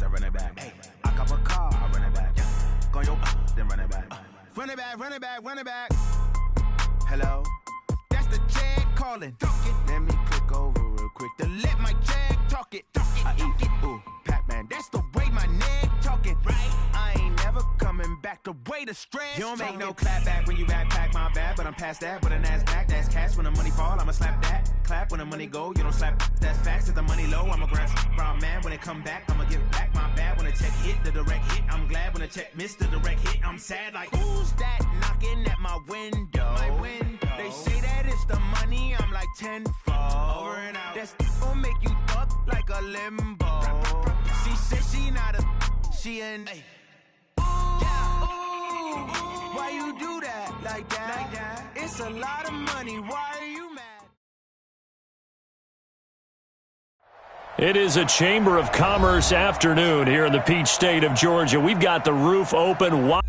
I run it back. Hey, I cop a car, I run it back. Go yo, then run it back. Run it back, run it back, run it back. Hello, that's the jag calling. Let me click over real quick to let my jag talk it. I eat it, ooh, Pac-Man. That's the way my neck talking. Right, I ain't never coming back. The way the stress. You don't make no clap back when you backpack my bad, but I'm past that. With a NASDAQ, that's cash. When the money fall, I'ma slap that. Clap when the money go, you don't slap. That's facts. If the money low, I'ma grab brown man. When it come back, I'ma give back my bad. When the check hit, the direct hit. I'm glad when the check missed the direct hit. I'm sad like who's that knocking at my window? They say that it's the money. I'm like tenfold. Over and out. That's gon' make you up like a limbo. She said she not a. She an. Hey. Why you do that like that? It's a lot of money. Why are you mad? It is a Chamber of Commerce afternoon here in the Peach State of Georgia. We've got the roof open wide.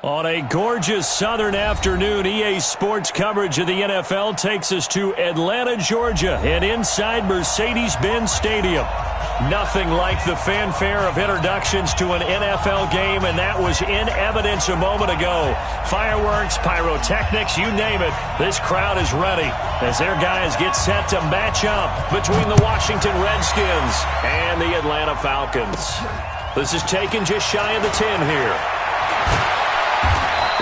On a gorgeous southern afternoon, EA Sports coverage of the NFL takes us to Atlanta, Georgia, and inside Mercedes-Benz Stadium. Nothing like the fanfare of introductions to an NFL game, and that was in evidence a moment ago. Fireworks, pyrotechnics, you name it. This crowd is ready as their guys get set to match up between the Washington Redskins and the Atlanta Falcons. This is taken just shy of the 10 here.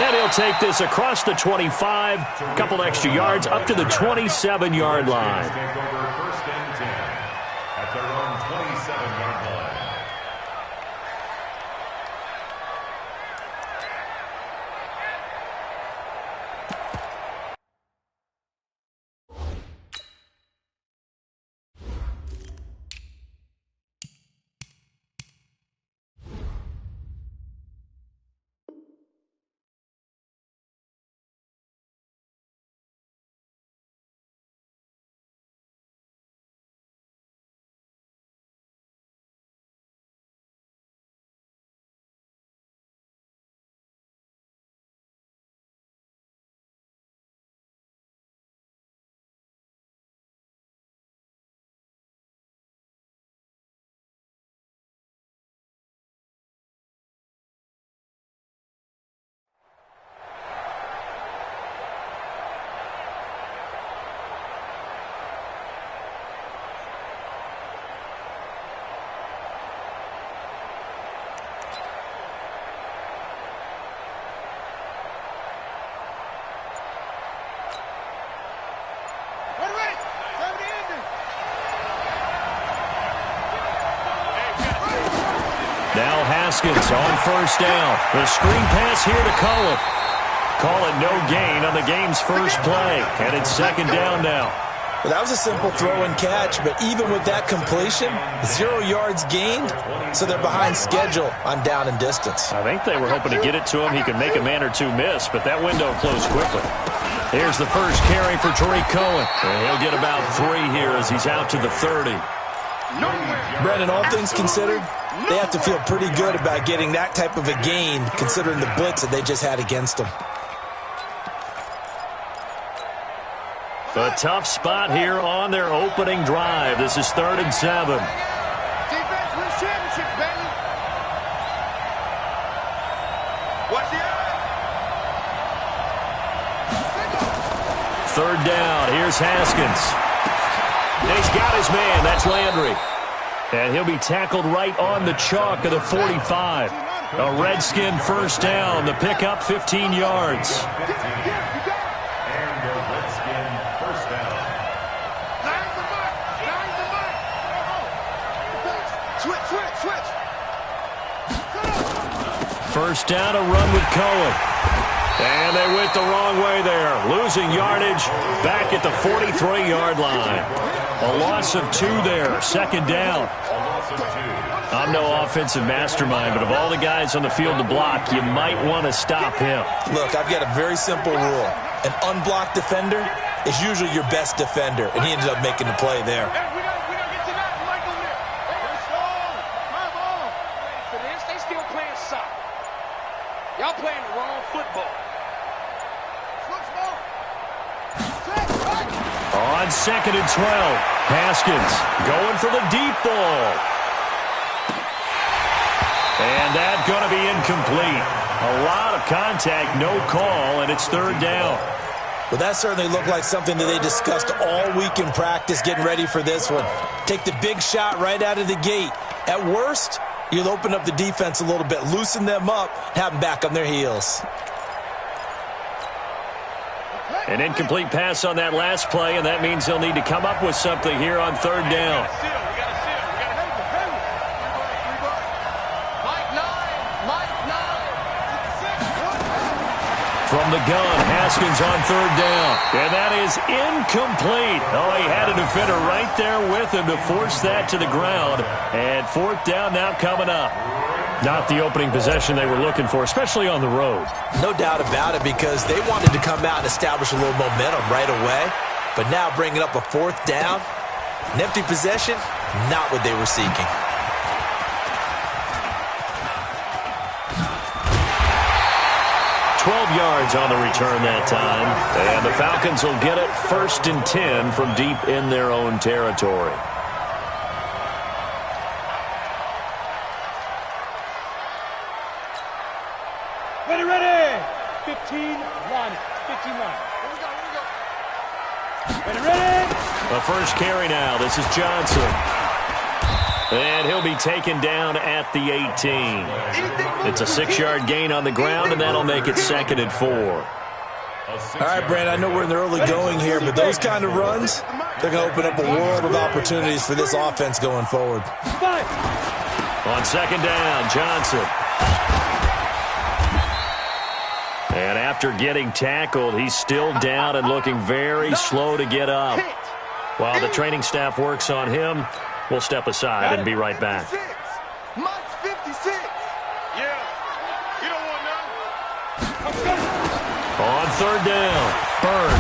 And he'll take this across the 25, a couple extra yards, up to the 27-yard line. Now Haskins on first down. The screen pass here to Cullen. Call it no gain on the game's first play. And it's second down now. Well, that was a simple throw and catch, but even with that completion, 0 yards gained, so they're behind schedule on down and distance. I think they were hoping to get it to him. He could make a man or two miss, but that window closed quickly. Here's the first carry for Tariq Cohen. And he'll get about 3 here as he's out to the 30. Brandon, all things considered, they have to feel pretty good about getting that type of a gain, considering the blitz that they just had against them. A tough spot here on their opening drive. This is 3rd and 7. Defense wins championship, baby. Watch the eye. 3rd down. Here's Haskins. He's got his man. That's Landry. And he'll be tackled right on the chalk of the 45. A Redskin first down. The pickup 15 yards. First down, a run with Cohen. And they went the wrong way there. Losing yardage back at the 43-yard line. A loss of 2 there. Second down. I'm no offensive mastermind, but of all the guys on the field to block, you might want to stop him. Look, I've got a very simple rule. An unblocked defender is usually your best defender, and he ended up making the play there. Y'all playing the wrong football. On 2nd and 12, Haskins going for the deep ball. And that's going to be incomplete. A lot of contact, no call, and it's 3rd down. Well, that certainly looked like something that they discussed all week in practice, getting ready for this one. Take the big shot right out of the gate. At worst, you'll open up the defense a little bit, loosen them up, have them back on their heels. An incomplete pass on that last play, and that means they'll need to come up with something here on 3rd down. From the gun, Haskins on 3rd down. And that is incomplete. Oh, he had a defender right there with him to force that to the ground. And 4th down now coming up. Not the opening possession they were looking for, especially on the road. No doubt about it, because they wanted to come out and establish a little momentum right away. But now bringing up a 4th down, an empty possession, not what they were seeking. Yards on the return that time. And the Falcons will get it 1st and 10 from deep in their own territory. Ready, ready. 15, line. 15, line. Ready, ready. The first carry now. This is Johnson. And he'll be taken down at the 18. It's a 6-yard gain on the ground, and that'll make it 2nd and 4. All right, Brandon, I know we're in the early going here, but those kind of runs, they're going to open up a world of opportunities for this offense going forward. On 2nd down, Johnson. And after getting tackled, he's still down and looking very slow to get up. While the training staff works on him, we'll step aside and be right back. Mike's 56. Yeah. You don't want none. On 3rd down, Byrne.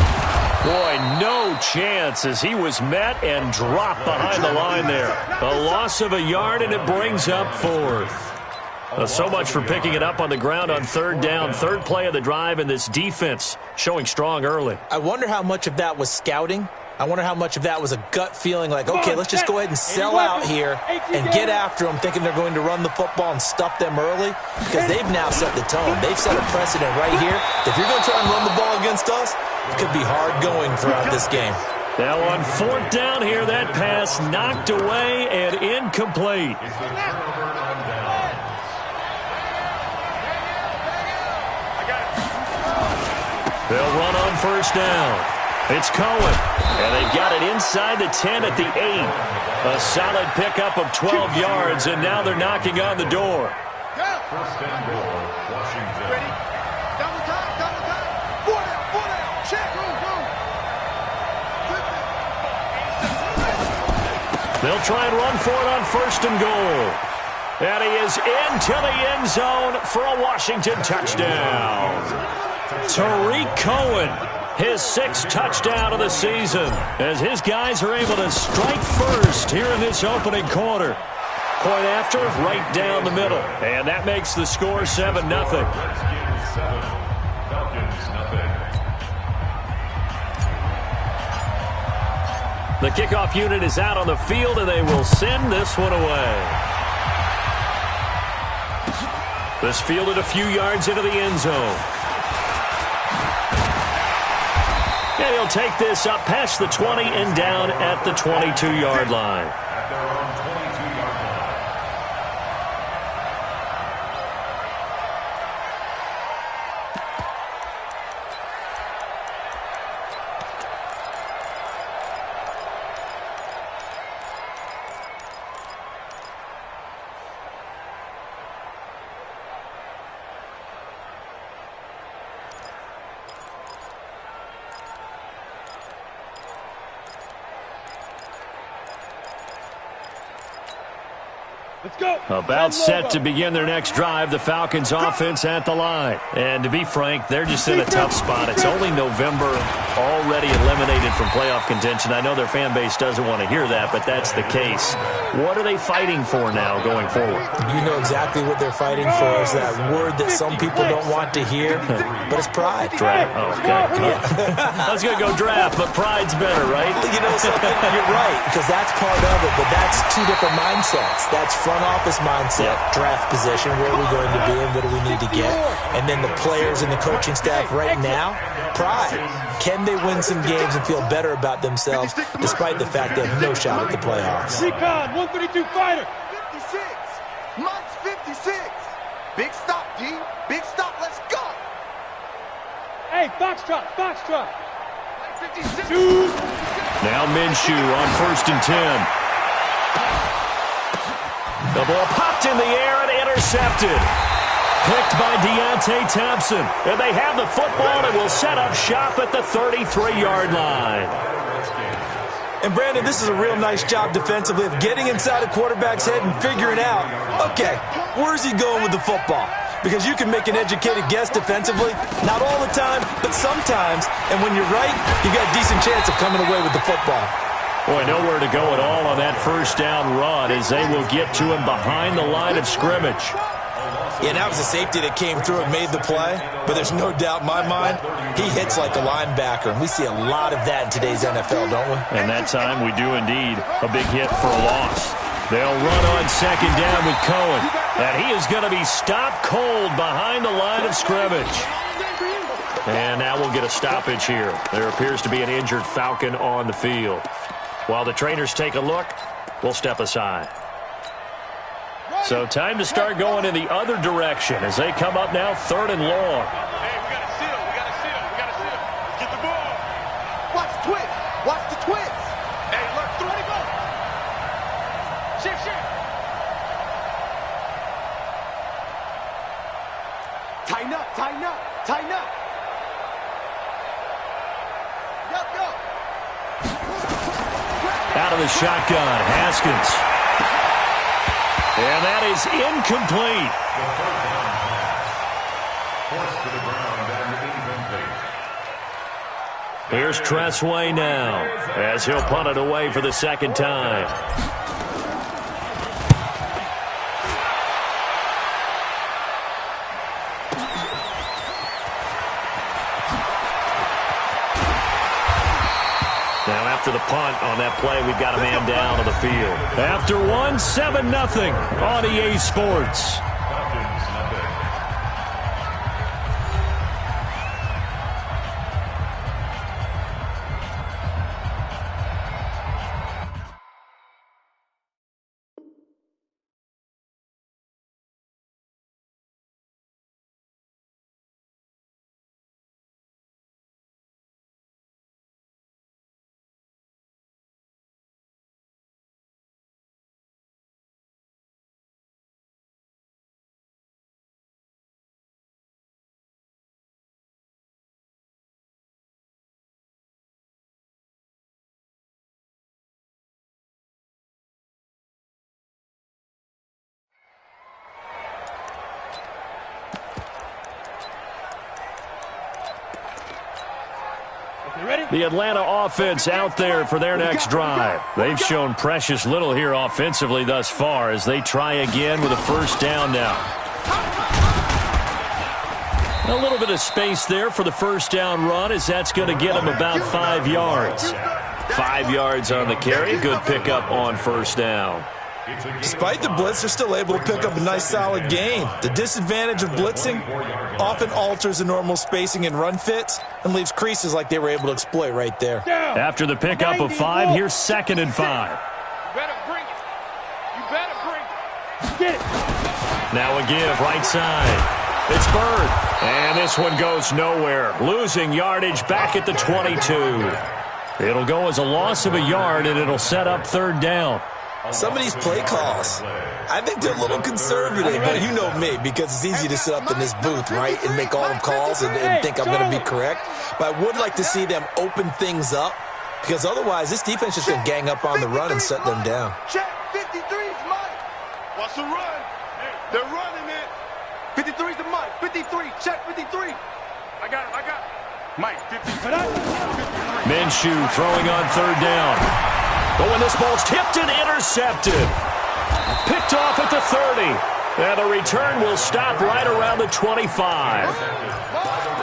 Boy, no chance as he was met and dropped behind the line there. A loss of a yard, and it brings up 4th. So much for picking it up on the ground on 3rd down. 3rd play of the drive, and this defense showing strong early. I wonder how much of that was scouting. I wonder how much of that was a gut feeling like, okay, let's just go ahead and sell out here and get after them, thinking they're going to run the football and stuff them early, because they've now set the tone. They've set a precedent right here. If you're going to try and run the ball against us, it could be hard going throughout this game. Now on 4th down here, that pass knocked away and incomplete. They'll run on 1st down. It's Cohen, and they've got it inside the 10 at the 8. A solid pickup of 12 yards, and now they're knocking on the door. First and goal, Washington. Ready? Double time, double time. Four down, check. Go. They'll try and run for it on first and goal. And he is into the end zone for a Washington touchdown. Tariq Cohen, his 6th touchdown of the season, as his guys are able to strike first here in this opening quarter. Point after, right down the middle. And that makes the score 7-0. Redskins 7, Falcons nothing. The kickoff unit is out on the field, and they will send this one away. This fielded a few yards into the end zone. And he'll take this up past the 20 and down at the 22-yard line. At their own 22-yard line. Let's go. About set to begin their next drive, the Falcons offense at the line. And to be frank, they're just in a tough spot. It's only November, already eliminated from playoff contention. I know their fan base doesn't want to hear that, but that's the case. What are they fighting for now going forward? You know exactly what they're fighting for. Is that word that some people don't want to hear, but it's pride. Draft. Oh, okay. Yeah. I was going to go draft, but pride's better, right? You know something? You're right, because that's part of it, but that's two different mindsets. That's front office mindset, draft position, where are we going to be and what do we need to get? And then the players and the coaching staff right now, pride. Can they win some games and feel better about themselves despite the fact they have no shot at the playoffs? Recon, 132 fighter. 56. Months 56. Big stop, D. Big stop. Let's go. Hey, foxtrot. 56. Now Minshew on 1st and 10. The ball popped in the air and intercepted. Picked by Deontay Thompson. And they have the football and will set up shop at the 33-yard line. And Brandon, this is a real nice job defensively of getting inside a quarterback's head and figuring out, okay, where's he going with the football? Because you can make an educated guess defensively, not all the time, but sometimes. And when you're right, you got a decent chance of coming away with the football. Boy, nowhere to go at all on that first down run as they will get to him behind the line of scrimmage. Yeah, that was a safety that came through and made the play, but there's no doubt in my mind, he hits like a linebacker, and we see a lot of that in today's NFL, don't we? And that time we do indeed. A big hit for a loss. They'll run on 2nd down with Cohen, and he is going to be stopped cold behind the line of scrimmage. And now we'll get a stoppage here. There appears to be an injured Falcon on the field. While the trainers take a look, we'll step aside. So time to start going in the other direction as they come up now 3rd and long. Hey, we got to seal. Get the ball. Watch the twist. Watch the twist. Hey, look, throw it, go. Shift. Tighten up. Go. Out of the shotgun, Haskins. And that is incomplete. Forced to the ground and incomplete. Here's Tressway now as he'll punt it away for the 2nd time. Now after the punt on that play, we've got a man down on the field. After 7-0 on EA Sports. The Atlanta offense out there for their next drive. They've shown precious little here offensively thus far as they try again with a first down now. A little bit of space there for the first down run as that's going to get them about 5 yards. 5 yards on the carry. Good pickup on first down. Despite the blitz, they're still able to pick up a nice, solid gain. The disadvantage of blitzing often alters the normal spacing and run fits and leaves creases like they were able to exploit right there. After the pickup of 5, here's 2nd and 5. You better bring it. You better bring it. Get it. Now a give, right side. It's Bird. And this one goes nowhere. Losing yardage back at the 22. It'll go as a loss of a yard, and it'll set up 3rd down. Some of these play calls, I think they're a little conservative, but you know me, because it's easy to sit up in this booth, right, and make all the calls and think I'm going to be correct. But I would like to see them open things up, because otherwise this defense is going to gang up on the run and shut them down. Check 53's Mike. What's the run? They're running it. 53's the Mike. 53. Check 53. I got it. Mike, 53. Minshew throwing on 3rd down. But when this ball's tipped and intercepted. Picked off at the 30. And the return will stop right around the 25.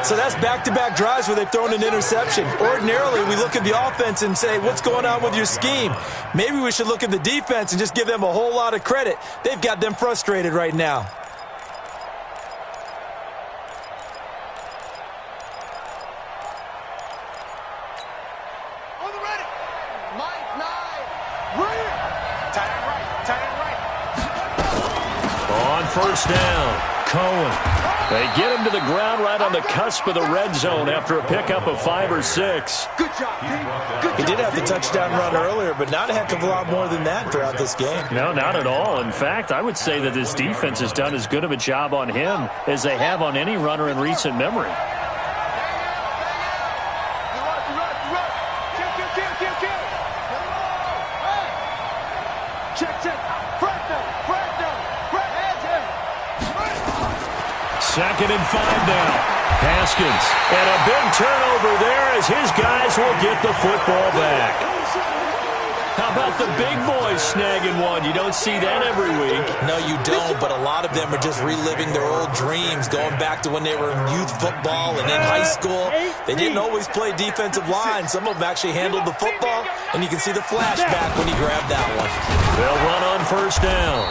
So that's back-to-back drives where they've thrown an interception. Ordinarily, we look at the offense and say, what's going on with your scheme? Maybe we should look at the defense and just give them a whole lot of credit. They've got them frustrated right now. First down, Cohen. They get him to the ground right on the cusp of the red zone after a pickup of 5 or 6. Good job, King. Good job. He did have the touchdown run earlier, but not a heck of a lot more than that throughout this game. No, not at all. In fact, I would say that this defense has done as good of a job on him as they have on any runner in recent memory. Second and 5 now. Haskins. And a big turnover there as his guys will get the football back. How about the big boys snagging one? You don't see that every week. No, you don't, but a lot of them are just reliving their old dreams, going back to when they were in youth football and in high school. They didn't always play defensive line. Some of them actually handled the football, and you can see the flashback when he grabbed that one. They'll run on first down.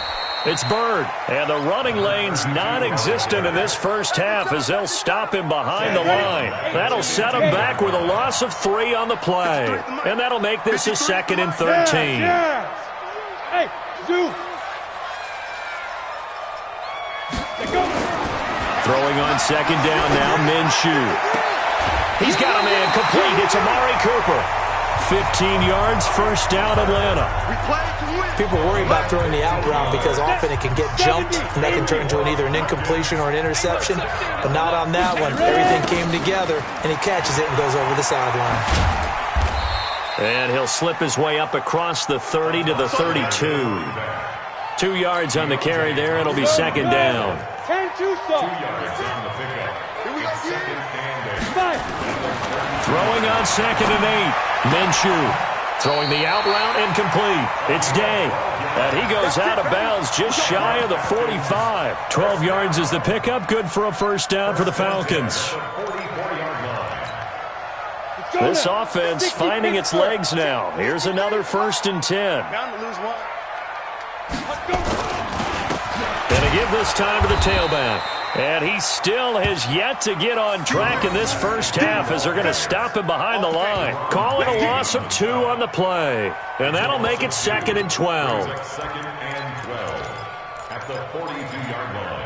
It's Bird, and the running lane's non-existent in this first half as they'll stop him behind the line. That'll set him back with a loss of 3 on the play, and that'll make this a 2nd and 13. Hey, Zoo. Throwing on 2nd down now, Minshew. He's got a man complete. It's Amari Cooper. 15 yards, first down, Atlanta. People worry about throwing the out route because often it can get jumped, and that can turn into either an incompletion or an interception, but not on that one. Everything came together, and he catches it and goes over the sideline. And he'll slip his way up across the 30 to the 32. 2 yards on the carry there. It'll be 2nd down. 10-2 2 yards on the pickup. It's 2nd and 8. Throwing on 2nd and 8. Minshew throwing the out route incomplete. It's Day. And he goes out of bounds just shy of the 45. 12 yards is the pickup. Good for a first down for the Falcons. This offense finding its legs now. Here's another 1st and 10. Bound to lose one. Gonna give this time to the tailback. And he still has yet to get on track in this first half as they're going to stop him behind the line. Calling a loss of 2 on the play. And that'll make it 2nd and 12. 2nd and 12 at the 42-yard line.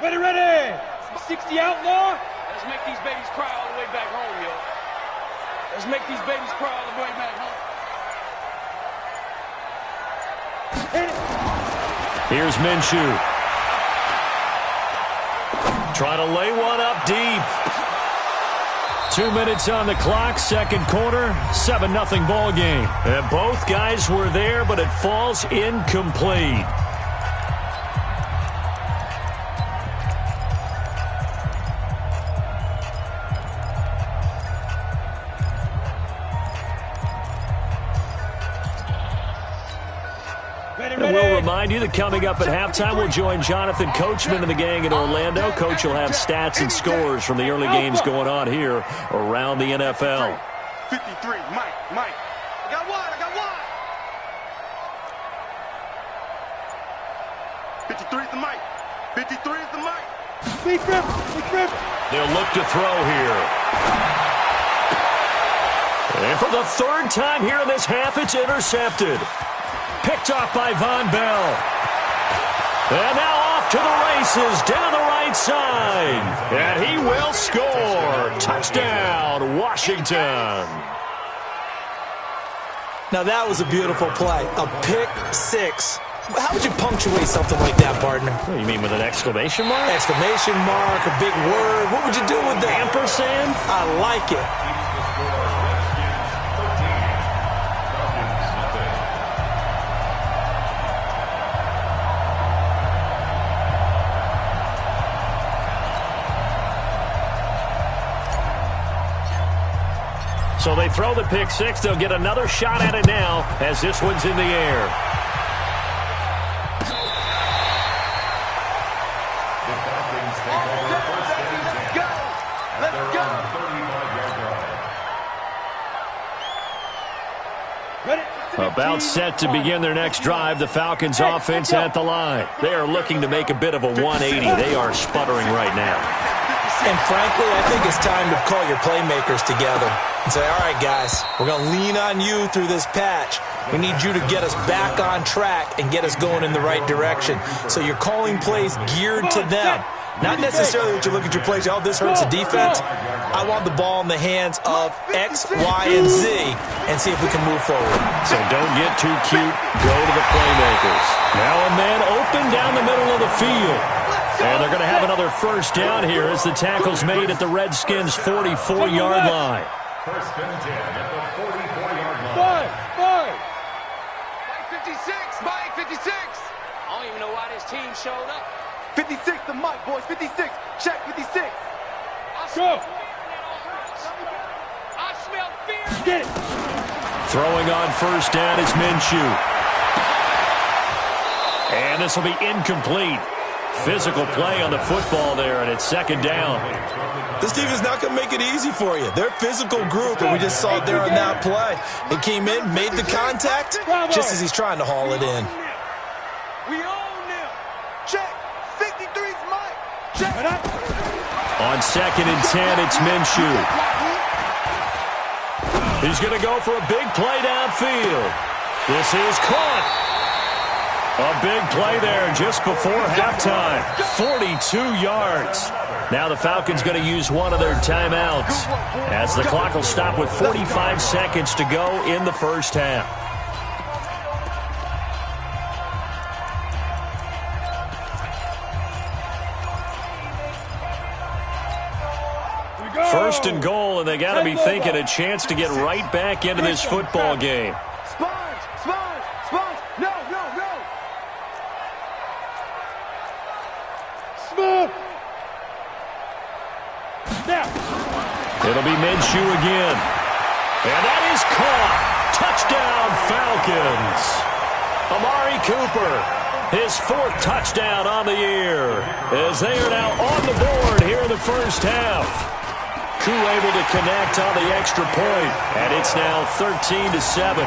Ready. 60 outlaw. Let's make these babies cry all the way back home, yo. Let's make these babies cry all the way back home. Here's Minshew. Trying to lay one up deep. 2 minutes on the clock, second quarter, 7-0 ball game. And both guys were there, but it falls incomplete. And we'll remind you that coming up at halftime, we'll join Jonathan Coachman and the gang in Orlando. Coach will have stats and scores from the early games going on here around the NFL. 53, Mike. I got one. 53 is the Mike. 53 is the Mike. Big grip. They'll look to throw here. And for the third time here in this half, it's intercepted. Picked off by Von Bell. And now off to the races down the right side. And he will score. Touchdown, Washington. Now that was a beautiful play. A pick six. How would you punctuate something like that, partner? What do you mean, with an exclamation mark? Exclamation mark, a big word. What would you do with that? Ampersand? I like it. So they throw the pick six. They'll get another shot at it now as this one's in the air. Let's go. About set to begin their next drive, the Falcons offense at the line. They are looking to make a bit of a 180. They are sputtering right now. And frankly, I think it's time to call your playmakers together and say, all right, guys, we're going to lean on you through this patch. We need you to get us back on track and get us going in the right direction. So you're calling plays geared to them. Not necessarily that you look at your plays, oh, this hurts the defense. I want the ball in the hands of X, Y, and Z and see if we can move forward. So don't get too cute. Go to the playmakers. Now a man open down the middle of the field. And they're going to have another first down here as the tackle's made at the Redskins' 44-yard line. First and 10 at the 44-yard line. Five. Mike 56, Mike 56. I don't even know why this team showed up. 56 to Mike, boys. 56. Check 56. Go. I smell fear. Get it. Throwing on first down is Minshew. And this will be incomplete. Physical play on the football there, and it's second down. This team is not going to make it easy for you. They're a physical group, and we just saw it there on that play. It came in, made the contact, just as he's trying to haul it in. We own them. Check. 53's Mike. Check. On second and 10, it's Minshew. He's going to go for a big play downfield. This is caught. A big play there just before halftime. 42 yards. Now the Falcons going to use one of their timeouts as the clock will stop with 45 seconds to go in the first half. First and goal, and they got to be thinking a chance to get right back into this football game. Sponge. No. Smooth. Now. It'll be Minshew again. And that is caught. Touchdown, Falcons. Amari Cooper, his fourth touchdown on the year, as they are now on the board here in the first half. Koo able to connect on the extra point, and it's now 13-7.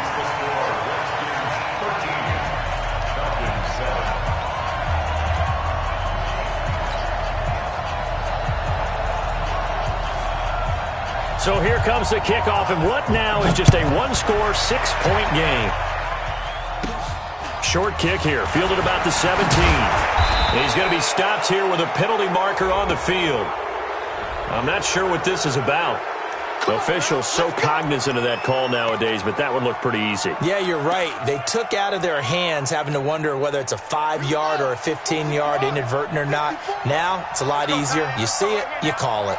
So here comes the kickoff, and what now is just a one-score, six-point game. Short kick here, fielded about the 17. And he's going to be stopped here with a penalty marker on the field. I'm not sure what this is about. The officials so cognizant of that call nowadays, but that would look pretty easy. Yeah, you're right. They took out of their hands having to wonder whether it's a 5-yard or a 15-yard inadvertent or not. Now, it's a lot easier. You see it, you call it.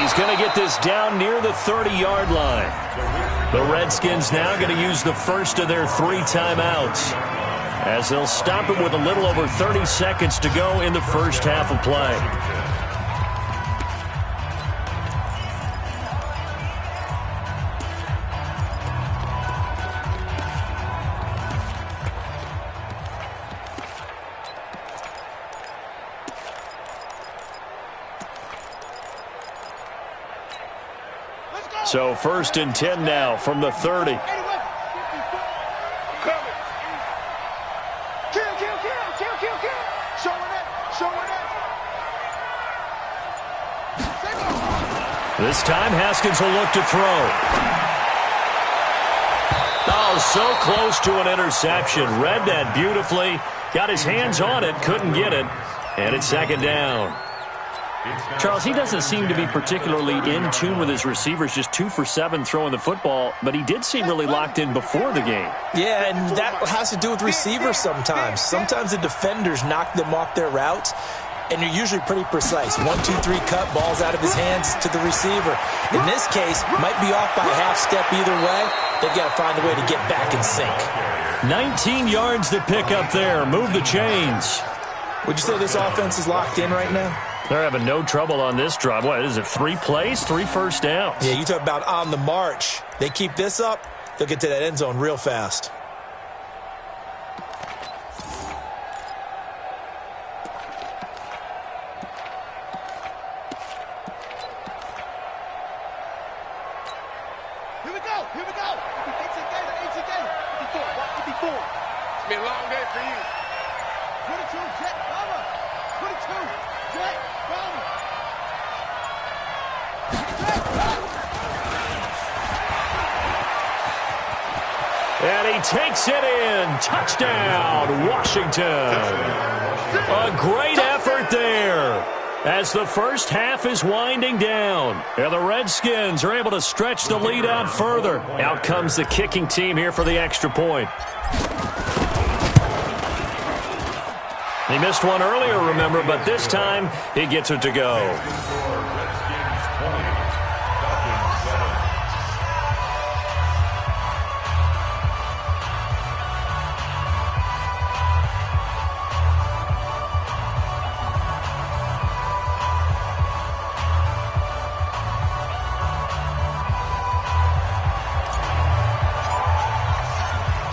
he's going to get this down near the 30-yard line. The Redskins now going to use the first of their 3 timeouts, as they'll stop it with a little over 30 seconds to go in the first half of play. So 1st and 10 now from the 30. Kill. Showing it. This time Haskins will look to throw. Oh, so close to an interception. Read that beautifully. Got his hands on it, couldn't get it. And it's 2nd down. Charles, he doesn't seem to be particularly in tune with his receivers, just 2 for 7 throwing the football, but he did seem really locked in before the game. Yeah, and that has to do with receivers sometimes. Sometimes the defenders knock them off their routes, and you're usually pretty precise. 1, 2, 3 cut, balls out of his hands to the receiver. In this case, might be off by a half step either way. They've got to find a way to get back in sync. 19 yards to pick up there. Move the chains. Would you say this offense is locked in right now? They're having no trouble on this drive. What is it, 3 plays, 3 first downs? Yeah, you talk about on the march. They keep this up, they'll get to that end zone real fast. Here we go. It's a game. 54. It's been a long day for you. 22, Jet, Bomber. 22, Jet, Bomber. And he takes it in. Touchdown, Washington. A great effort there as the first half is winding down. And the Redskins are able to stretch the lead out further. Out comes the kicking team here for the extra point. He missed one earlier, remember, but this time he gets it to go.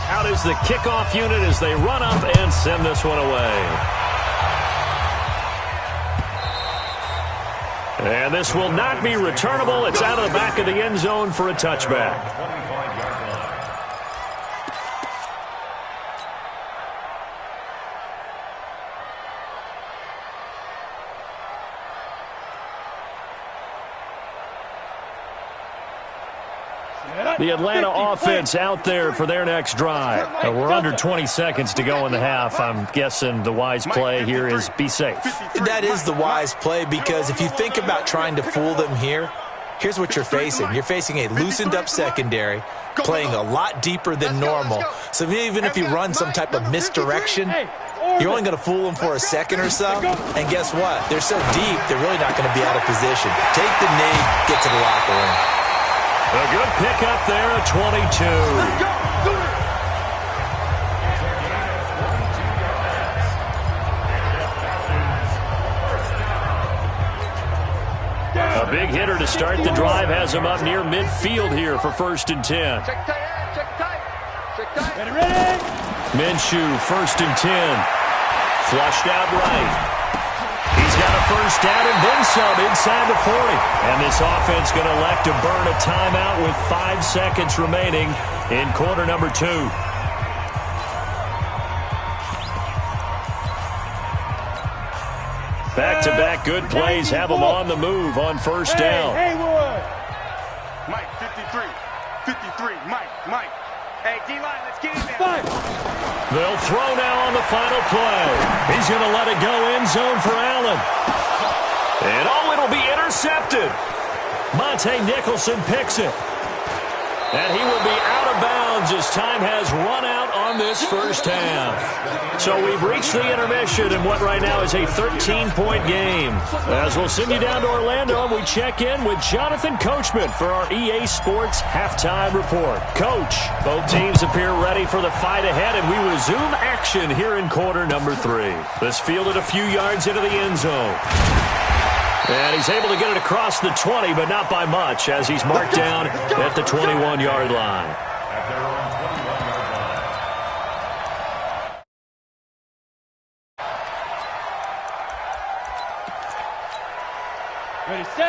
Out is the kickoff unit as they run up and send this one away. And this will not be returnable. It's out of the back of the end zone for a touchback. The Atlanta offense out there for their next drive. We're under 20 seconds to go in the half. I'm guessing the wise play here is be safe. That is the wise play, because if you think about trying to fool them here, here's what you're facing. You're facing a loosened up secondary, playing a lot deeper than normal. So even if you run some type of misdirection, you're only going to fool them for a second or so. And guess what? They're so deep, they're really not going to be out of position. Take the knee, get to the locker room. A good pickup there at 22. A big hitter to start the drive has him up near midfield here for 1st and 10. Check tight. Ready. Minshew, 1st and 10. Flushed out right. He's got a first down and then some inside the 40. And this offense going to elect to burn a timeout with 5 seconds remaining in quarter number 2. Back-to-back good plays have them on the move on first down. Mike, 53, Mike. Hey, D-line, let's get in there. They'll throw now on the final play. He's going to let it go end zone for Allen. And it'll be intercepted. Monte Nicholson picks it. And he will be out of bounds as time has run out on this first half. So we've reached the intermission in what right now is a 13-point game. As we'll send you down to Orlando, and we check in with Jonathan Coachman for our EA Sports Halftime Report. Coach, both teams appear ready for the fight ahead, and we resume action here in quarter number 3. This fielded a few yards into the end zone. And he's able to get it across the 20, but not by much, as he's marked down at the 21-yard line.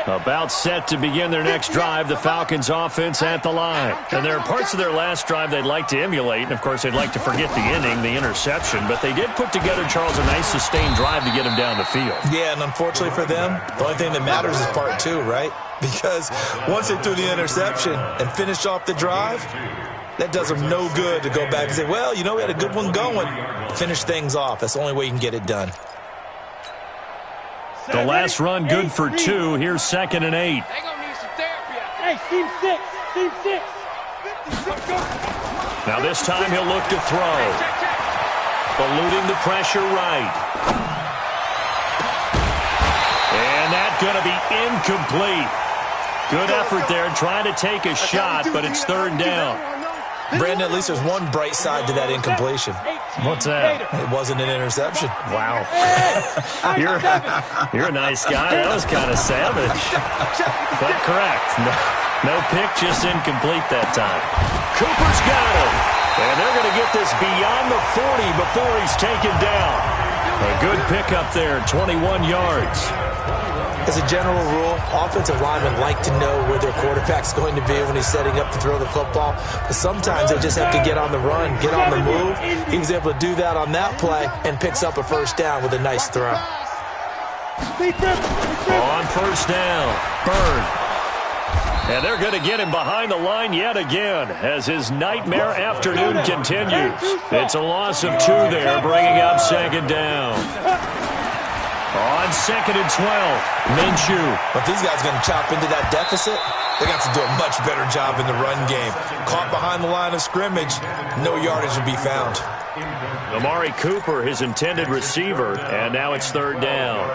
About set to begin their next drive, the Falcons offense at the line. And there are parts of their last drive they'd like to emulate, and of course they'd like to forget the inning, the interception, but they did put together, Charles, a nice sustained drive to get him down the field. Yeah, and unfortunately for them, the only thing that matters is part 2, right? Because once they threw the interception and finished off the drive, that does them no good to go back and say, well, you know, we had a good one going. Finish things off. That's the only way you can get it done. The last run good for 2. Here's 2nd and 8. They're going to need some therapy. Hey, team 6. Team 6. Now this time he'll look to throw. Eluding the pressure right. And that's going to be incomplete. Good effort there trying to take a shot, but it's 3rd down. Brandon, at least there's one bright side to that incompletion. What's that? It wasn't an interception. Wow. You're a nice guy. That was kind of savage. But correct. No pick, just incomplete that time. Cooper's got him. And they're going to get this beyond the 40 before he's taken down. A good pickup there, 21 yards. As a general rule, offensive linemen like to know where their quarterback's going to be when he's setting up to throw the football. But sometimes they just have to get on the run, get on the move. He was able to do that on that play and picks up a first down with a nice throw. On first down, Bird. And they're going to get him behind the line yet again as his nightmare afternoon continues. It's a loss of 2 there, bringing up 2nd down. On 2nd and 12, Minshew. If these guys are going to chop into that deficit, they're going to have to do a much better job in the run game. Caught behind the line of scrimmage, no yardage will be found. Amari Cooper, his intended receiver, and now it's 3rd down.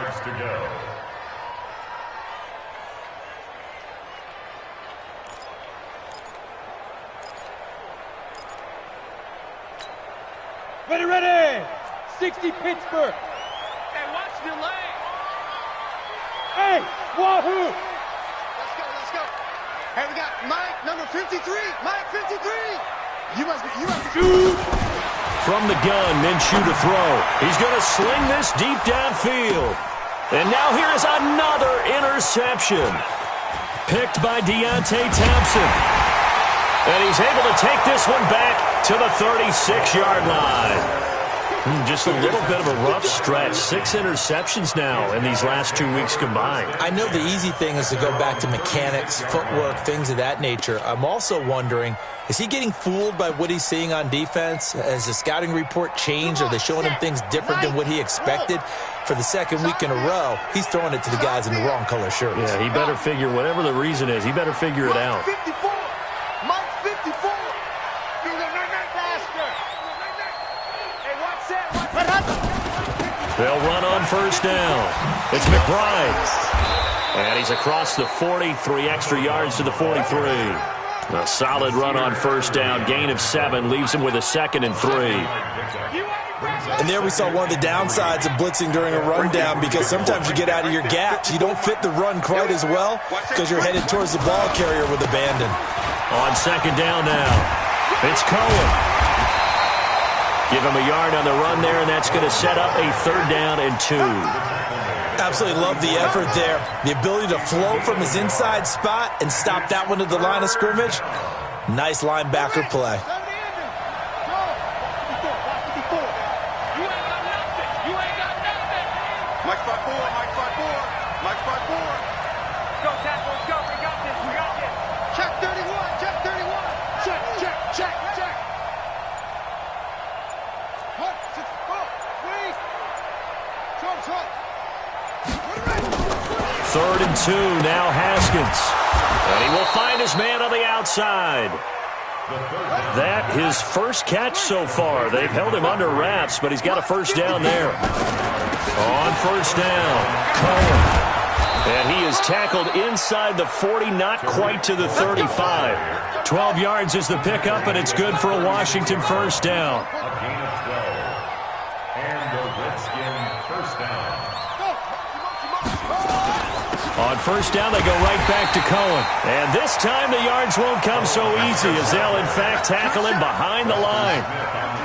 Ready. 60 Pittsburgh. Hey, watch the lane. Hey, wahoo. Let's go. Hey, we got Mike, number 53. Mike, 53. You must be. From the gun, Minshew to throw. He's going to sling this deep downfield. And now here is another interception. Picked by Deontay Thompson. And he's able to take this one back to the 36-yard line. Just a little bit of a rough stretch. 6 interceptions now in these last 2 weeks combined. I know the easy thing is to go back to mechanics, footwork, things of that nature. I'm also wondering, is he getting fooled by what he's seeing on defense? Has the scouting report changed? Are they showing him things different than what he expected? For the 2nd week in a row, he's throwing it to the guys in the wrong color shirts. Yeah, he better figure, whatever the reason is, he better figure it out. 54. Mike, 54. Do the right faster. Hey, watch that. They'll run on first down. It's McBride. And he's across the 40, 3 extra yards to the 43. A solid run on first down. Gain of 7 leaves him with a 2nd and 3. And there we saw one of the downsides of blitzing during a rundown, because sometimes you get out of your gaps. You don't fit the run quite as well because you're headed towards the ball carrier with abandon. On 2nd down now, it's Cohen. Give him a yard on the run there, and that's going to set up a 3rd down and 2. Absolutely love the effort there. The ability to flow from his inside spot and stop that one at the line of scrimmage. Nice linebacker play. Mike 5-4. Mike 5-4. Go, Cat, let's go. We got this. Check 31. Check 31. Check. 1, 6, 4, 3. 3rd and 2, now Haskins. And he will find his man on the outside. That his first catch so far. They've held him under wraps, but he's got a first down there. On first down, Cohen. And he is tackled inside the 40, not quite to the 35. 12 yards is the pickup, and it's good for a Washington first down. A gain of 12. And the Redskin first down. On first down, they go right back to Cohen. And this time the yards won't come so easy as they'll, in fact, tackle him behind the line.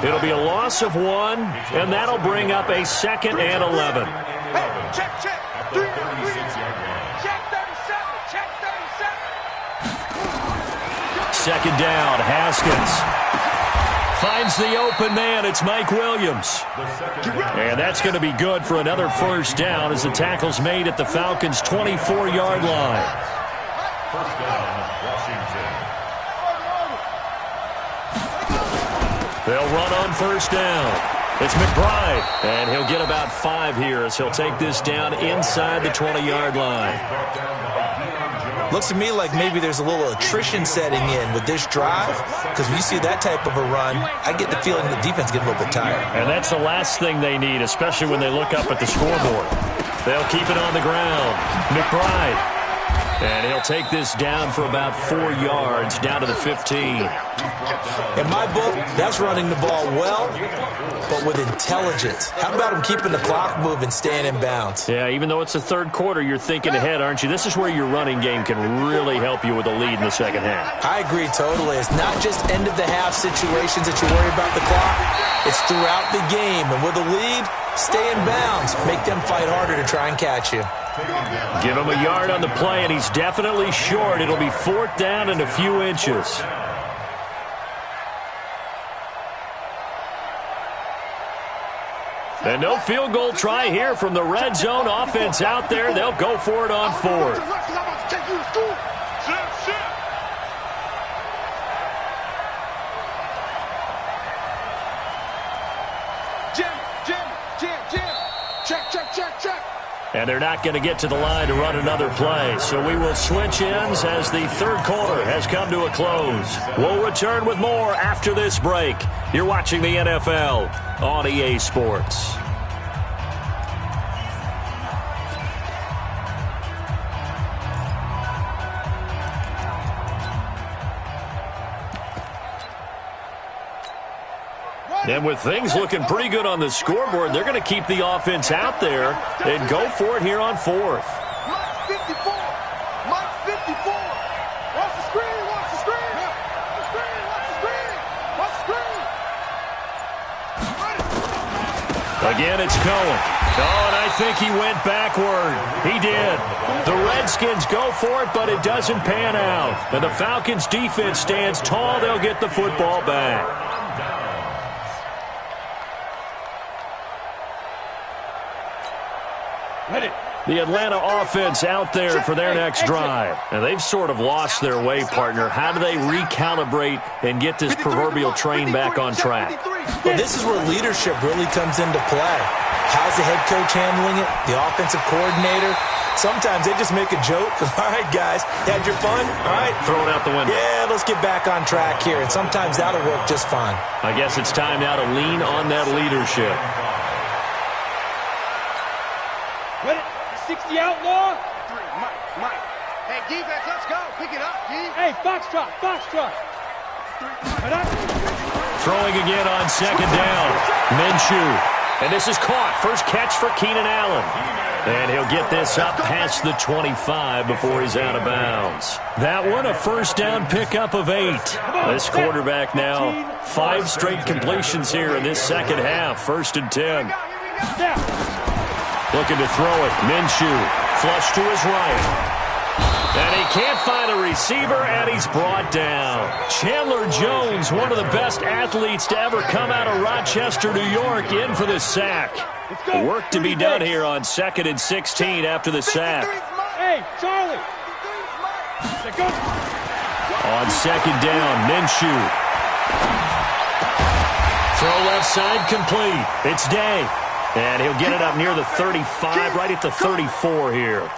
It'll be a loss of 1, and that'll bring up a 2nd and 11. Hey, check. 36-yard line. Check 37. Check 37. Second down, Haskins finds the open man. It's Mike Williams. And that's going to be good for another first down as the tackle's made at the Falcons' 24-yard line. First down, Washington. They'll run on first down. It's McBride, and he'll get about 5 here as he'll take this down inside the 20-yard line. Looks to me like maybe there's a little attrition setting in with this drive, because when you see that type of a run, I get the feeling the defense getting a little bit tired. And that's the last thing they need, especially when they look up at the scoreboard. They'll keep it on the ground. McBride. And he'll take this down for about 4 yards, down to the 15. In my book, that's running the ball well, but with intelligence. How about him keeping the clock moving, staying in bounds? Yeah, even though it's the third quarter, you're thinking ahead, aren't you? This is where your running game can really help you with a lead in the second half. I agree totally. It's not just end-of-the-half situations that you worry about the clock. It's throughout the game. And with a lead, stay in bounds. Make them fight harder to try and catch you. Give him a yard on the play, and he's definitely short. It'll be 4th down and a few inches. And no field goal try here from the red zone offense out there. They'll go for it on 4th. Check. And they're not going to get to the line to run another play. So we will switch ends as the third quarter has come to a close. We'll return with more after this break. You're watching the NFL on EA Sports. And with things looking pretty good on the scoreboard, they're going to keep the offense out there and go for it here on 4th. Mike 54. Mike 54. Watch the screen. Watch the screen. Watch the screen. Watch the screen. Watch the screen. Again, it's Cohen. Oh, and I think he went backward. He did. The Redskins go for it, but it doesn't pan out. And the Falcons' defense stands tall. They'll get the football back. The Atlanta offense out there for their next drive. And they've sort of lost their way, partner. How do they recalibrate and get this proverbial train back on track? Well, this is where leadership really comes into play. How's the head coach handling it? The offensive coordinator? Sometimes they just make a joke. All right, guys, had your fun? All right. Throw it out the window. Yeah, let's get back on track here. And sometimes that'll work just fine. I guess it's time now to lean on that leadership. 60 outlaw. Mike. Hey, defense, let's go. Pick it up, G. Hey, foxtrot. Throwing again on second down. Minshew. And this is caught. First catch for Keenan Allen. And he'll get this up past the 25 before he's out of bounds. That one, a first down pickup of 8. This quarterback now, 5 straight completions here in this second half. 1st and 10. Looking to throw it. Minshew. Flush to his right. And he can't find a receiver, and he's brought down. Chandler Jones, one of the best athletes to ever come out of Rochester, New York, in for the sack. Work to be done here on 2nd and 16 after the sack. Hey, Charlie. On second down, Minshew. Throw left side complete. It's Day. And he'll get it up near the 35, right at the 34 here.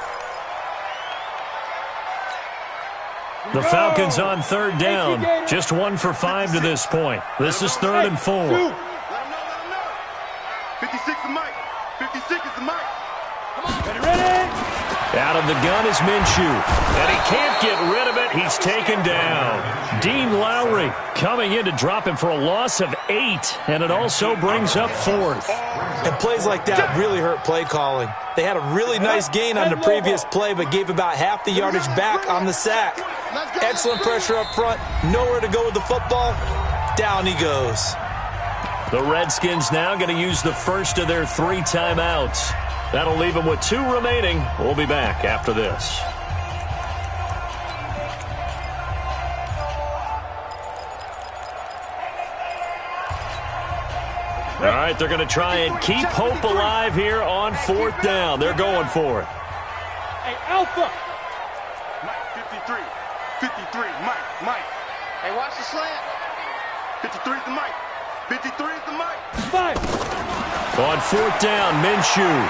The Falcons on third down. Just 1 for 5 to this point. This is 3rd and 4. Let him know. 56 is Mike. 56 is the Mike. Come on. Ready? Out of the gun is Minshew. And he can't get rid of it. He's taken down. Dean Lowry coming in to drop him for a loss of 8. And it also brings up 4th. And plays like that really hurt play calling. They had a really nice gain on the previous play, but gave about half the yardage back on the sack. Excellent pressure up front. Nowhere to go with the football. Down he goes. The Redskins now going to use the first of their 3 timeouts. That'll leave them with 2 remaining. We'll be back after this. All right, they're going to try and keep hope alive here on 4th down. They're going for it. Hey, Alpha. Mike, 53. 53, Mike. Hey, watch the slant. 53 is the Mike. 53 is the Mike. 5. On 4th down, Minshew.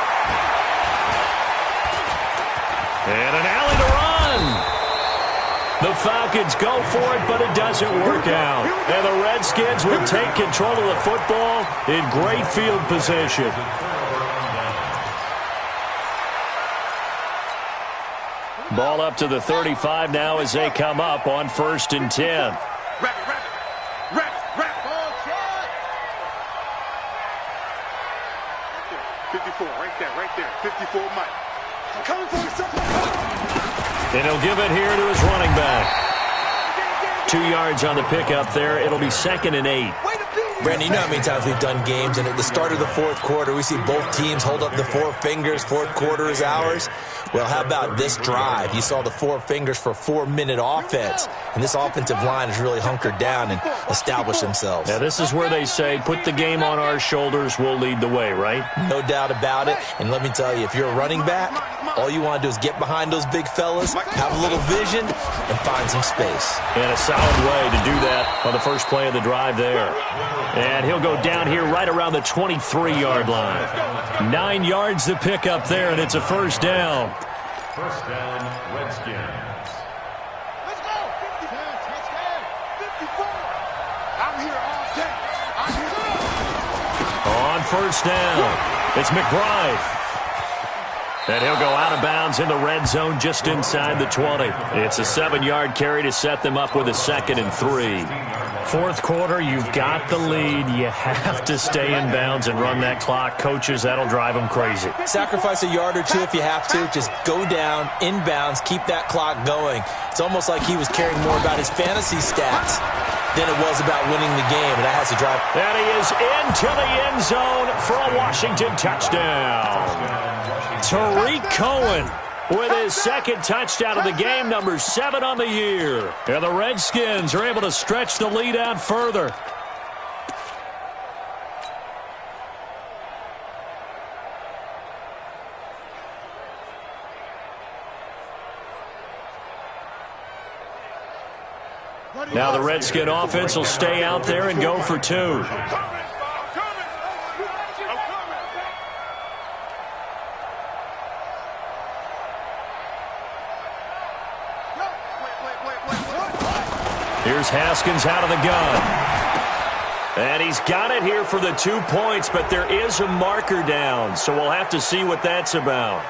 And an alley to run. The Falcons go for it, but it doesn't work out. And the Redskins will take control of the football in great field position. Ball up to the 35 now as they come up on 1st and 10. Rabbit. Ball shot. 54, right there. 54, Mike. I'm coming for you, And he'll give it here to his running back. 2 yards on the pickup there. It'll be 2nd and 8. Brandon, you know how many times we've done games, and at the start of the 4th quarter, we see both teams hold up the 4 fingers. 4th quarter is ours. Well, how about this drive? You saw the 4 fingers for 4-minute offense, and this offensive line has really hunkered down and established themselves. Now, this is where they say, put the game on our shoulders, we'll lead the way, right? No doubt about it. And let me tell you, if you're a running back, all you want to do is get behind those big fellas, have a little vision, and find some space. And a solid way to do that on the first play of the drive there. And he'll go down here right around the 23-yard line. 9 yards to pick up there, and it's a 1st down. 1st down, Redskins. Let's go. 54. I'm here all day. I'm here. On 1st down, it's McBride. And he'll go out of bounds in the red zone just inside the 20. It's a 7-yard carry to set them up with a 2nd and 3. 4th quarter, you've got the lead. You have to stay in bounds and run that clock. Coaches, that'll drive them crazy. Sacrifice a yard or 2 if you have to. Just go down, in bounds, keep that clock going. It's almost like he was caring more about his fantasy stats than it was about winning the game, and that has to drive. And he is into the end zone for a Washington touchdown. Tariq Cohen with his 2nd touchdown of the game, number 7 on the year. And the Redskins are able to stretch the lead out further. Now the Redskin offense will stay out there and go for 2. Here's Haskins out of the gun. And he's got it here for the 2 points, but there is a marker down, so we'll have to see what that's about.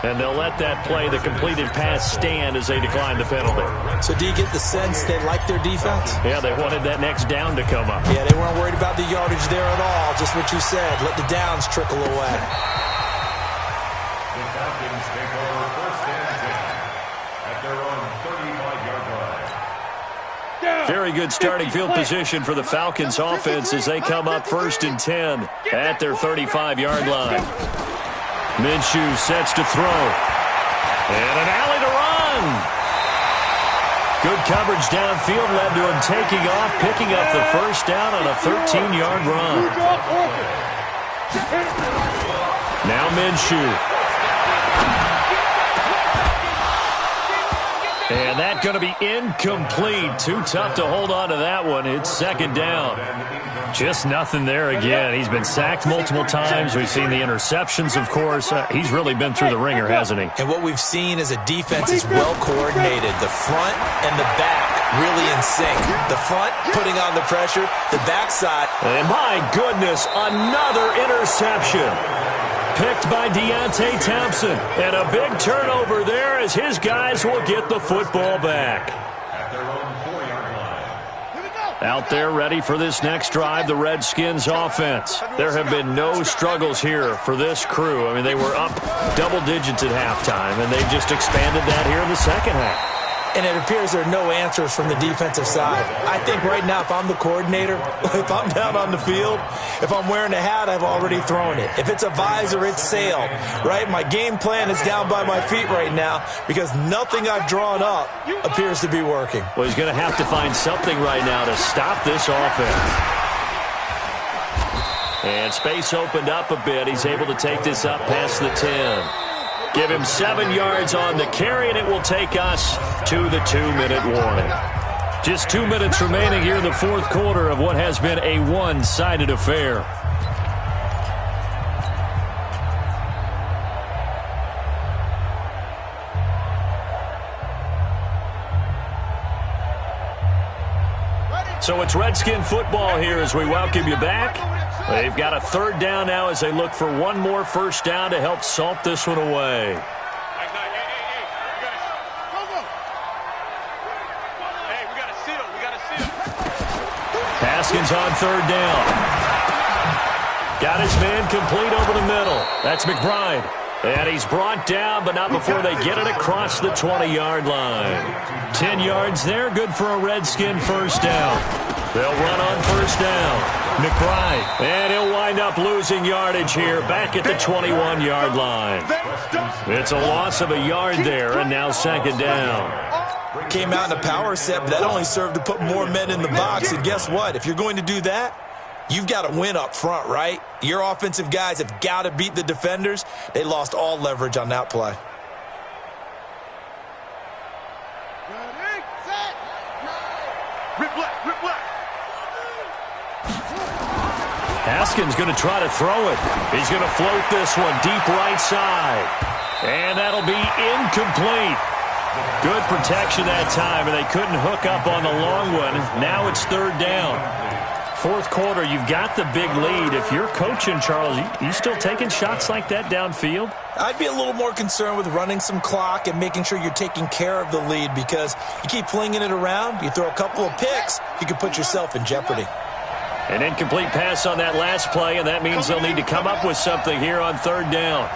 And they'll let that play, the completed pass, stand as they decline the penalty. So do you get the sense they like their defense? Yeah, they wanted that next down to come up. Yeah, they weren't worried about the yardage there at all. Just what you said. Let the downs trickle away. The Falcons take over 1st and 10 at their own 35-yard line. Very good starting field position for the Falcons offense as they come up 1st and 10 at their 35-yard line. Minshew sets to throw. And an alley to run. Good coverage downfield led to him taking off, picking up the 1st down on a 13-yard run. Now Minshew. And that's going to be incomplete. Too tough to hold on to that one. It's second down. Just nothing there again. He's been sacked multiple times. We've seen the interceptions, of course. He's really been through the ringer, hasn't he? And what we've seen is a defense is well coordinated. The front and the back really in sync. The front putting on the pressure, the backside. And my goodness, another interception. Picked by Deontay Thompson. And a big turnover there as his guys will get the football back. At their own 4-yard line. Out there ready for this next drive, the Redskins offense. There have been no struggles here for this crew. I mean, they were up double digits at halftime, and they've just expanded that here in the second half. And it appears there are no answers from the defensive side. I think right now, if I'm the coordinator, if I'm down on the field, if I'm wearing a hat, I've already thrown it. If it's a visor, it's sail, right? My game plan is down by my feet right now because nothing I've drawn up appears to be working. Well, he's going to have to find something right now to stop this offense. And space opened up a bit. He's able to take this up past the 10. Give him 7 yards on the carry, and it will take us to the 2-minute warning. Just 2 minutes remaining here in the fourth quarter of what has been a one-sided affair. So it's Redskin football here as we welcome you back. They've got a third down now as they look for one more first down to help salt this one away. Haskins on third down. Got his man complete over the middle. That's McBride. And he's brought down, but not before they get it across the 20-yard line. 10 yards there, good for a Redskin first down. They'll run on first down. McBride. And he'll wind up losing yardage here back at the 21-yard line. It's a loss of a yard there, and now second down. Came out in a power set, but that only served to put more men in the box. And guess what? If you're going to do that, you've got to win up front, right? Your offensive guys have got to beat the defenders. They lost all leverage on that play. Haskins going to try to throw it. He's going to float this one deep right side. And that'll be incomplete. Good protection that time, and they couldn't hook up on the long one. Now it's third down. Fourth quarter, you've got the big lead. If you're coaching, Charles, you still taking shots like that downfield? I'd be a little more concerned with running some clock and making sure you're taking care of the lead because you keep flinging it around, you throw a couple of picks, you can put yourself in jeopardy. An incomplete pass on that last play, and that means they'll need to come up with something here on third down.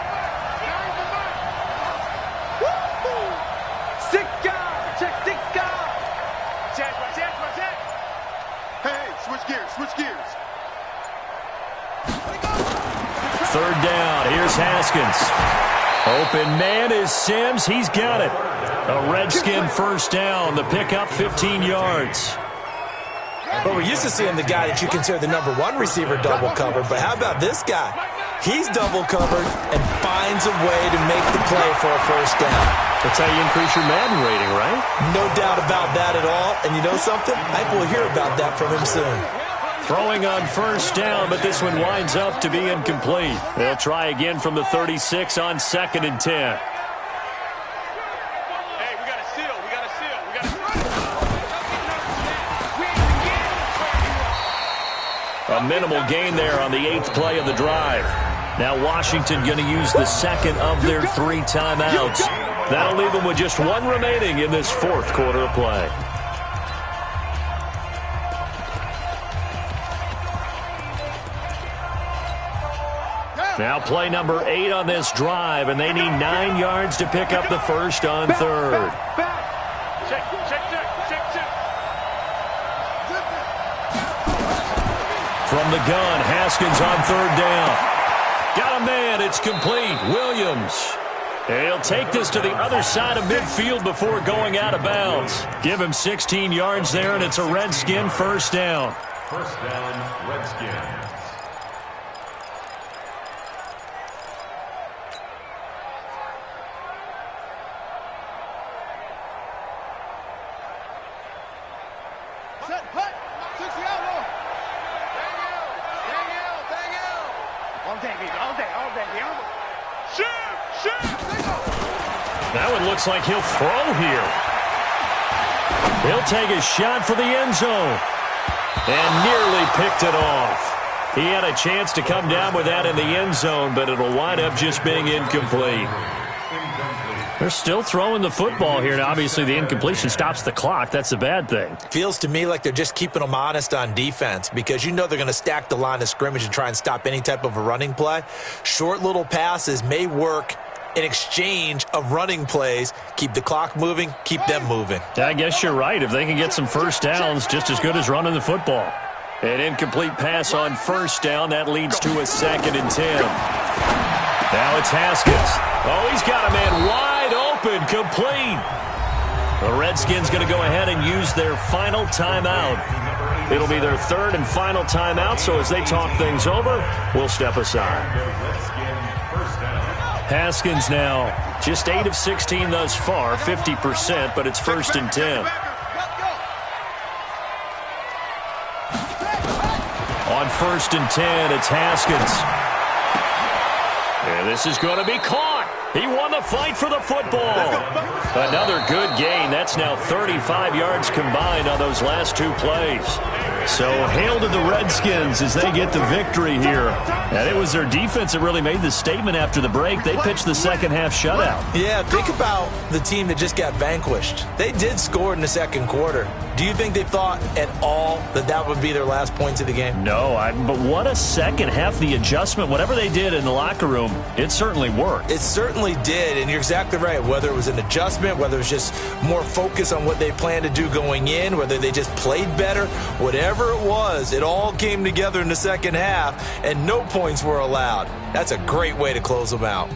Third down. Here's Haskins. Open man is Sims. He's got it. A Redskin first down. The pickup 15 yards. Well, we're used to seeing the guy that you consider the number one receiver double covered, but how about this guy? He's double covered and finds a way to make the play for a first down. That's how you increase your Madden rating, right? No doubt about that at all. And you know something? I think we'll hear about that from him soon. Throwing on first down, but this one winds up to be incomplete. They'll try again from the 36 on second and 10. A minimal gain there on the 8th play of the drive. Now Washington going to use the second of their 3 timeouts. That'll leave them with just 1 remaining in this fourth quarter of play. Now play number 8 on this drive, and they need 9 yards to pick up the first on third. From the gun, Haskins on third down. Got a man, it's complete. Williams. And he'll take this to the other side of midfield before going out of bounds. Give him 16 yards there, and it's a Redskin first down. First down, Redskins. Set, hut. 60 outlaw. Dang you. All day, baby. All day, baby. Shoot. That one looks like he'll throw here. He'll take a shot for the end zone. And nearly picked it off. He had a chance to come down with that in the end zone, but it'll wind up just being incomplete. They're still throwing the football here, and obviously the incompletion stops the clock. That's a bad thing. Feels to me like they're just keeping them honest on defense because you know they're going to stack the line of scrimmage and try and stop any type of a running play. Short little passes may work in exchange of running plays. Keep the clock moving, keep them moving. I guess you're right. If they can get some first downs, just as good as running the football. An incomplete pass on first down. That leads to a 2nd and 10. Now it's Haskins. Oh, he's got a man wide open, complete. The Redskins going to go ahead and use their final timeout. It'll be their 3rd and final timeout, so as they talk things over, we'll step aside. Haskins now just 8 of 16 thus far, 50%, but it's 1st and 10. On 1st and 10, it's Haskins. And this is going to be caught. He won the fight for the football. Another good gain. That's now 35 yards combined on those last 2 plays. So hail to the Redskins as they get the victory here. And it was their defense that really made the statement after the break. They pitched the second half shutout. Yeah, think about the team that just got vanquished. They did score in the second quarter. Do you think they thought at all that that would be their last points of the game? No, but what a second half. The adjustment, whatever they did in the locker room, it certainly worked. It certainly did, and you're exactly right. Whether it was an adjustment, whether it was just more focus on what they planned to do going in, whether they just played better, whatever it was, it all came together in the second half, and no points were allowed. That's a great way to close them out.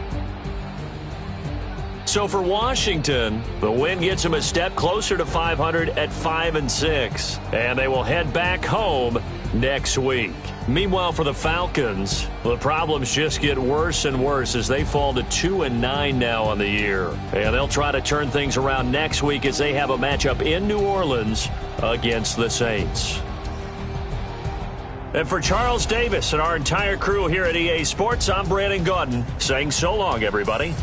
So for Washington, the win gets them a step closer to 500 at 5-6, and they will head back home next week. Meanwhile, for the Falcons, the problems just get worse and worse as they fall to 2-9 now on the year. And they'll try to turn things around next week as they have a matchup in New Orleans against the Saints. And for Charles Davis and our entire crew here at EA Sports, I'm Brandon Gaudin saying so long, everybody.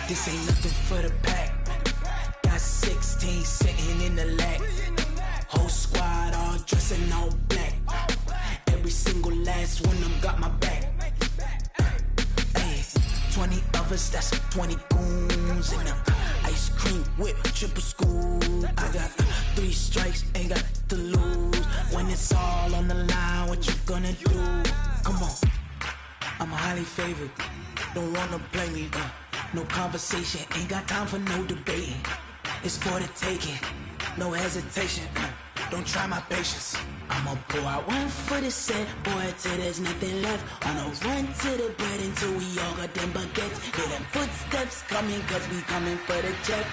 This ain't nothing for the pack. Got 16 sitting in the lag. Whole squad all dressing all black. Every single last one of them got my back. Ay, 20 of brothers, that's 20 goons. And ice cream whip, triple scoop. I got 3 strikes, ain't got to lose. When it's all on the line, what you gonna do? Come on, I'm highly favored. Don't wanna play me, no conversation, ain't got time for no debating. It's for the taking, no hesitation. Don't try my patience. I'ma pour out one for the set, boy, till there's nothing left. On a run to the bread until we all got them baguettes. Hear them footsteps coming, cause we coming for the check.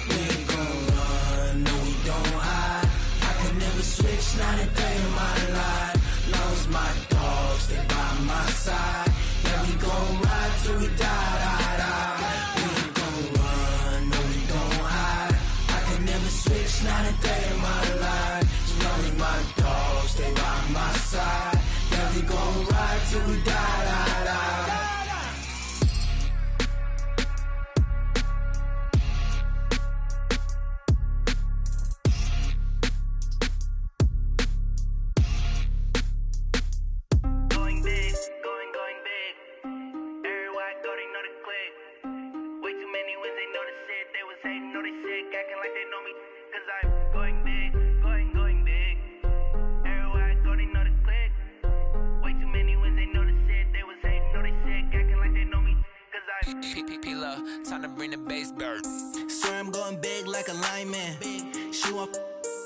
We ain't gon' run, no we don't hide. I can never switch, not a day in my life. Long as my dogs stay by my side. Yeah, we gon' ride till we die, die, die. We ain't gon' run, no we don't hide. I can never switch, not a day in my life. As long as my dogs stay by my side. Yeah, we gon' ride till we die, die, die. Time to bring the bass bird. Swear I'm going big like a lineman. She want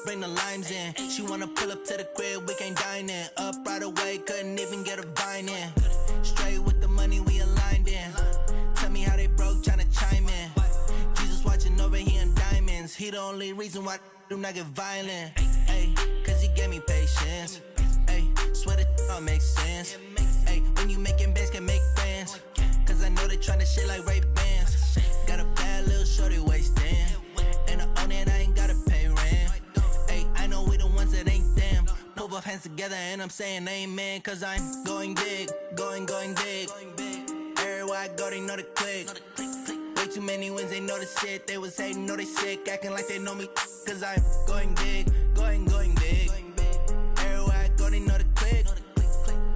bring the limes in. She wanna pull up to the crib, we can't dine in. Up right away, couldn't even get a vine in. Straight with the money we aligned in. Tell me how they broke, tryna chime in. Jesus watching over here in diamonds. He the only reason why I do not get violent. Ay, cause he gave me patience. Ay, swear that all makes sense. Ay, when you making bands can make friends. Cause I know they tryna shit like Ray-Bans. Got a bad little shorty wasting. And I own it, I ain't gotta pay rent. Ay, I know we the ones that ain't them. Pull both hands together and I'm saying amen. Cause I'm going big, going big. Everywhere I go, they know the click. Way too many wins, they know the shit. They was hating, know they sick, acting like they know me. Cause I'm going big, going big. Everywhere I go, they know the click.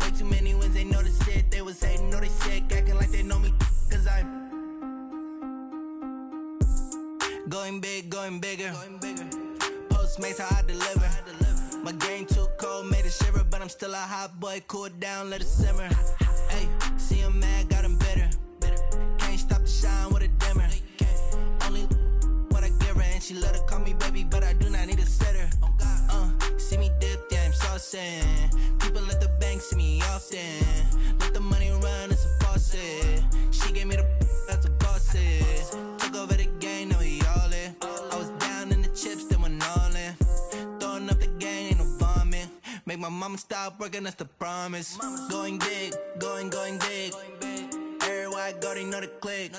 Way too many wins, they know the shit. They was hating, know they sick, acting like they know me. Cause I'm going big, going bigger. Postmates how I deliver. My game too cold, made it shiver. But I'm still a hot boy, cool down, let it simmer. Hey, see him mad, got him bitter. Can't stop the shine with a dimmer. Only what I give her, and she let her call me baby, but I do not need a sitter. See me dip, yeah, I'm saucing. People at the bank see me often. Let the money run, it's a faucet. She gave me the that's a boss is. Took over the game, now we all in. I was down in the chips, then went all in. Throwing up the game, ain't no vomit. Make my mama stop working, that's the promise. Going big, going big. Everywhere I go, they know the click.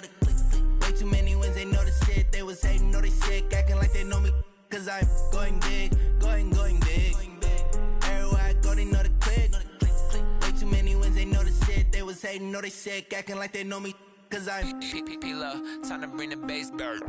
Way too many wins, they know the shit. They was hating, know they sick, acting like they know me. Cause I'm going big, going big. Everywhere I go, they know the click. Way too many wins, they know the shit. They was hating, know they sick, acting like they know me. Cause I'm P-P-P-Love, time to bring the bass bird.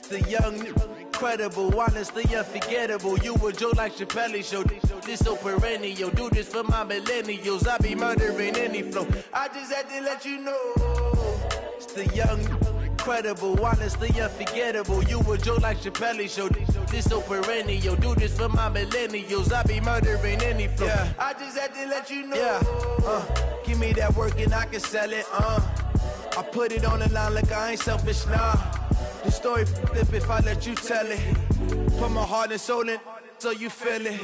The young, incredible, honestly unforgettable. You a Joe like Chappelle show. This so perennial. Do this for my millennials. I be murdering any flow. I just had to let you know. It's the young, incredible, honestly unforgettable. You a Joe like Chappelle show. This so perennial. Do this for my millennials. I be murdering any flow. Yeah. I just had to let you know. Yeah. Give me that work and I can sell it. I put it on the line like I ain't selfish, nah. The story flip if I let you tell it. Put my heart and soul in so you feel it.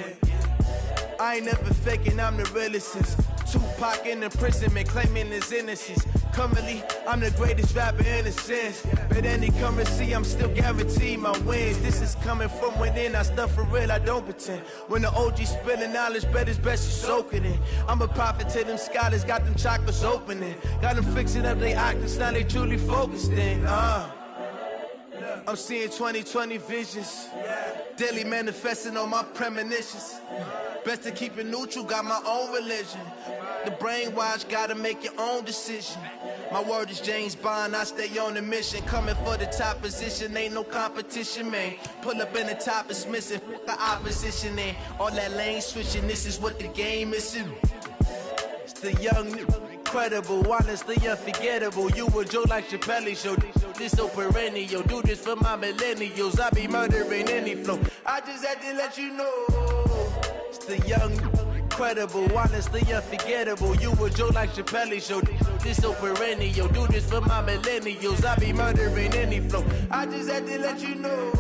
I ain't never faking, I'm the realest since Tupac in imprisonment, claiming his innocence. Currently, I'm the greatest rapper in a sense. But any currency, I'm still guaranteed my wins. This is coming from within, I stuff for real, I don't pretend. When the OG spilling knowledge, bet it's best you soak it in. I'm a prophet to them scholars, got them chakras opening. Got them fixing up their octaves, now they truly focused in. I'm seeing 2020 visions. Daily manifesting on my premonitions. Best to keep it neutral, got my own religion. The brainwash, gotta make your own decision. My word is James Bond, I stay on the mission. Coming for the top position, ain't no competition, man. Pull up in the top, it's missing, the opposition in. All that lane switching, this is what the game is. It's the young, incredible, honestly unforgettable. You a joke like Chappelle show. This so perennial, do this for my millennials. I be murdering any flow. I just had to let you know. It's the young, incredible, honestly unforgettable. You a joke like Chappelle show. This so perennial, do this for my millennials. I be murdering any flow. I just had to let you know.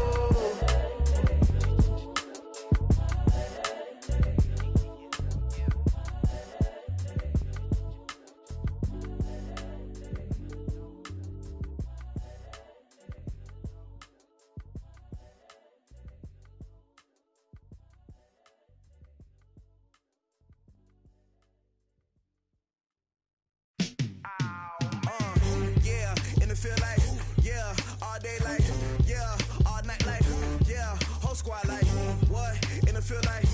Feel like, yeah, all day like, yeah, all night like, yeah, whole squad like, what? And it feel like,